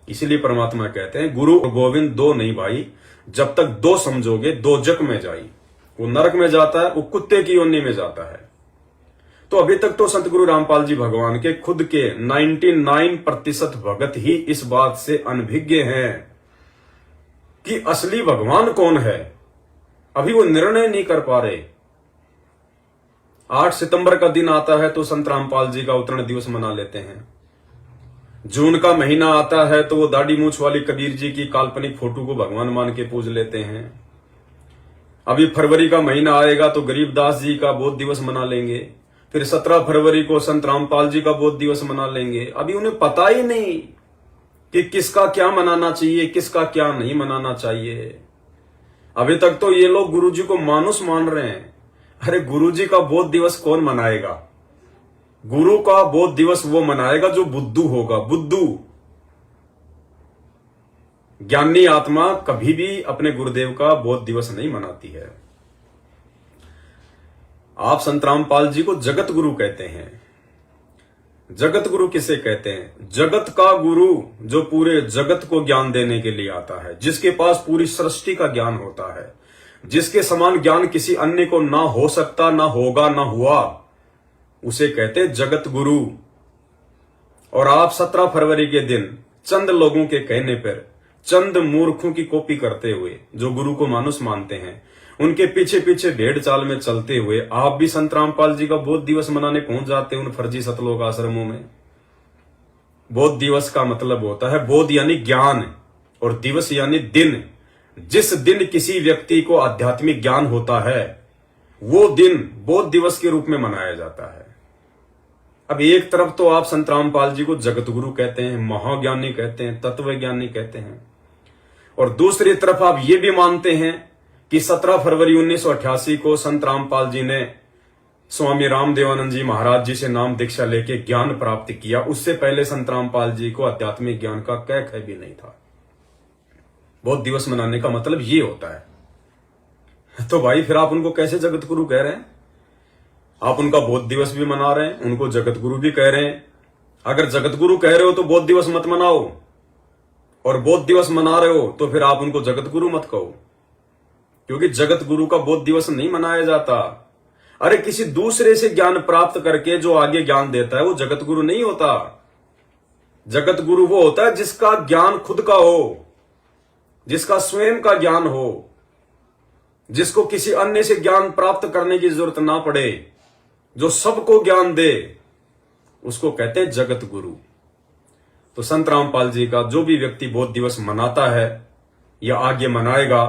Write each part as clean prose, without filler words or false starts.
इसीलिए परमात्मा कहते हैं गुरु और गोविंद दो नहीं भाई, जब तक दो समझोगे दो जग में जाई। वो नरक में जाता है, वो कुत्ते की योनि में जाता है। तो अभी तक तो संत गुरु रामपाल जी भगवान के खुद के 99% भगत ही इस बात से अनभिज्ञ हैं कि असली भगवान कौन है। अभी वो निर्णय नहीं कर पा रहे। 8 सितंबर का दिन आता है तो संत रामपाल जी का अवतरण दिवस मना लेते हैं। जून का महीना आता है तो वो दाढ़ी मूछ वाली कबीर जी की काल्पनिक फोटो को भगवान मान के पूज लेते हैं। अभी फरवरी का महीना आएगा तो गरीबदास जी का बोध दिवस मना लेंगे। फिर 17 फरवरी को संत रामपाल जी का बोध दिवस मना लेंगे। अभी उन्हें पता ही नहीं कि किसका क्या मनाना चाहिए, किसका क्या नहीं मनाना चाहिए। अभी तक तो ये लोग गुरुजी को मानुस मान रहे हैं। अरे गुरुजी का बोध दिवस कौन मनाएगा? गुरु का बोध दिवस वो मनाएगा जो बुद्धू होगा। बुद्धू ज्ञानी आत्मा कभी भी अपने गुरुदेव का बोध दिवस नहीं मनाती है। आप संत रामपाल जी को जगत गुरु कहते हैं। जगत गुरु किसे कहते हैं? जगत का गुरु जो पूरे जगत को ज्ञान देने के लिए आता है, जिसके पास पूरी सृष्टि का ज्ञान होता है, जिसके समान ज्ञान किसी अन्य को ना हो सकता, ना होगा, ना हुआ, उसे कहते हैं जगत गुरु। और आप 17 फरवरी के दिन चंद लोगों के कहने पर, चंद मूर्खों की कॉपी करते हुए जो गुरु को मानुस मानते हैं, उनके पीछे पीछे भेड़ चाल में चलते हुए आप भी संत रामपाल जी का बोध दिवस मनाने पहुंच जाते हैं उन फर्जी सतलोक आश्रमों में। बोध दिवस का मतलब होता है बोध यानी ज्ञान, और दिवस यानी दिन। जिस दिन किसी व्यक्ति को आध्यात्मिक ज्ञान होता है वो दिन बोध दिवस के रूप में मनाया जाता है। अब एक तरफ तो आप संत रामपाल जी को जगत गुरु कहते हैं, महाज्ञानी कहते हैं, तत्वज्ञानी कहते हैं, और दूसरी तरफ आप ये भी मानते हैं कि 17 फरवरी 1988 को संत रामपाल जी ने स्वामी रामदेवानंद जी महाराज जी से नाम दीक्षा लेके ज्ञान प्राप्त किया। उससे पहले संत रामपाल जी को आध्यात्मिक ज्ञान का कै भी नहीं था। बोध दिवस मनाने का मतलब ये होता है। तो भाई फिर आप उनको कैसे जगत गुरु कह रहे हैं? आप उनका बोध दिवस भी मना रहे हैं, उनको जगत गुरु भी कह रहे हैं। अगर जगत गुरु कह रहे हो तो बोध दिवस मत मनाओ, और बोध दिवस मना रहे हो तो फिर आप उनको जगत गुरु मत कहो, क्योंकि जगत गुरु का बोध दिवस नहीं मनाया जाता। अरे किसी दूसरे से ज्ञान प्राप्त करके जो आगे ज्ञान देता है वो जगत गुरु नहीं होता। जगत गुरु वो होता है जिसका ज्ञान खुद का हो, जिसका स्वयं का ज्ञान हो, जिसको किसी अन्य से ज्ञान प्राप्त करने की जरूरत ना पड़े, जो सबको ज्ञान दे, उसको कहते हैं जगत गुरु। तो संत रामपाल जी का जो भी व्यक्ति बोध दिवस मनाता है या आगे मनाएगा,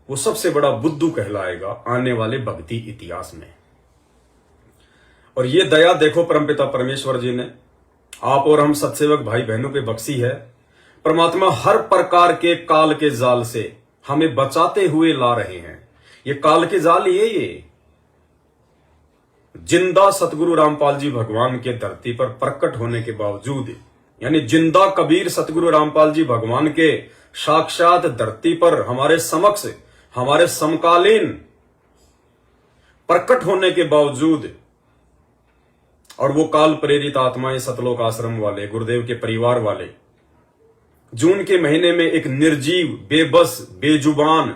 वो सबसे बड़ा बुद्धू कहलाएगा आने वाले भक्ति इतिहास में। और ये दया देखो परमपिता परमेश्वर जी ने आप और हम सत्सेवक भाई बहनों पे बख्शी है। परमात्मा हर प्रकार के काल के जाल से हमें बचाते हुए ला रहे हैं। ये काल के जाल ये जिंदा सतगुरु रामपाल जी भगवान के धरती पर प्रकट होने के बावजूद, यानी जिंदा कबीर सतगुरु रामपाल जी भगवान के साक्षात धरती पर हमारे समक्ष, हमारे समकालीन प्रकट होने के बावजूद, और वो काल प्रेरित आत्माएं सतलोक आश्रम वाले, गुरुदेव के परिवार वाले, जून के महीने में एक निर्जीव, बेबस, बेजुबान,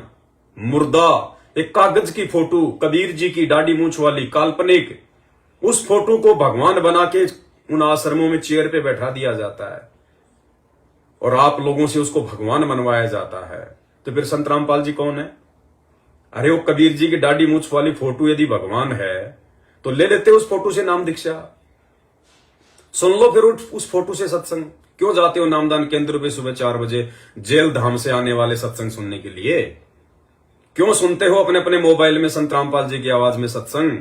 मुर्दा, एक कागज की फोटो, कबीर जी की दाढ़ी मूछ वाली काल्पनिक, उस फोटो को भगवान बना के उन आश्रमों में चेयर पे बैठा दिया जाता है और आप लोगों से उसको भगवान मनवाया जाता है। तो फिर संत रामपाल जी कौन है? अरे वो कबीर जी की दाढ़ी मूछ वाली फोटो यदि भगवान है तो ले लेते उस फोटो से नाम दीक्षा, सुन लो फिर उस फोटो से सत्संग। क्यों जाते हो नामदान केंद्र पे सुबह 4 बजे जेल धाम से आने वाले सत्संग सुनने के लिए? क्यों सुनते हो अपने अपने मोबाइल में संत रामपाल जी की आवाज में सत्संग?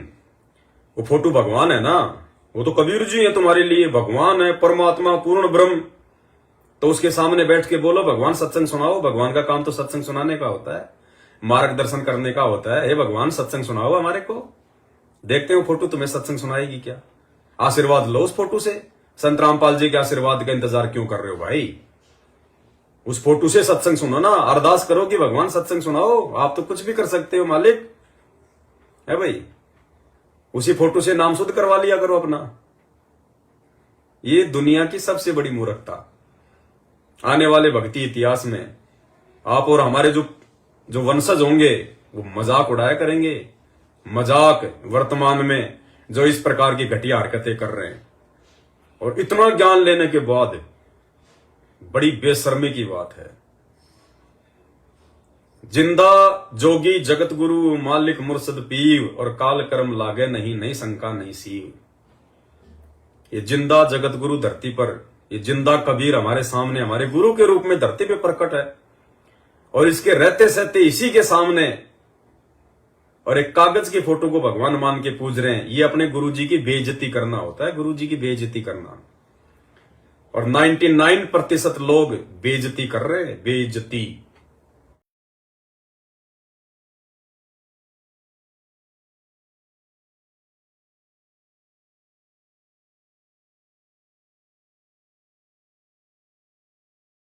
वो फोटो भगवान है ना, वो तो कबीर जी है तुम्हारे लिए। भगवान है, परमात्मा, पूर्ण ब्रह्म। तो उसके सामने बैठ के बोलो भगवान सत्संग सुनाओ। भगवान का काम तो सत्संग सुनाने का होता है, मार्गदर्शन करने का होता है। हे भगवान सत्संग सुनाओ हमारे को। देखते हो फोटो तुम्हें सत्संग सुनाएगी क्या? आशीर्वाद लो उस फोटो से। संत रामपाल जी के आशीर्वाद का इंतजार क्यों कर रहे हो भाई? उस फोटो से सत्संग सुनो ना, अरदास करो कि भगवान सत्संग सुनाओ। आप तो कुछ भी कर सकते हो मालिक, है भाई। उसी फोटो से नाम शुद्ध करवा लिया करो अपना। ये दुनिया की सबसे बड़ी मूर्खता। आने वाले भक्ति इतिहास में आप और हमारे जो जो वंशज होंगे वो मजाक उड़ाया करेंगे। मजाक वर्तमान में जो इस प्रकार की घटिया हरकतें कर रहे हैं, और इतना ज्ञान लेने के बाद बड़ी बेशर्मी की बात है। जिंदा जोगी जगत गुरु मालिक मुर्शद पीव, और काल कर्म लागे नहीं, नहीं शंका नहीं सीव। ये जिंदा जगत गुरु धरती पर, ये जिंदा कबीर हमारे सामने हमारे गुरु के रूप में धरती पे प्रकट है, और इसके रहते सहते इसी के सामने और एक कागज की फोटो को भगवान मान के पूज रहे हैं। ये अपने गुरुजी की बेइज्जती करना होता है, गुरुजी की बेइज्जती करना। और 99% लोग बेइज्जती कर रहे हैं, बेइज्जती।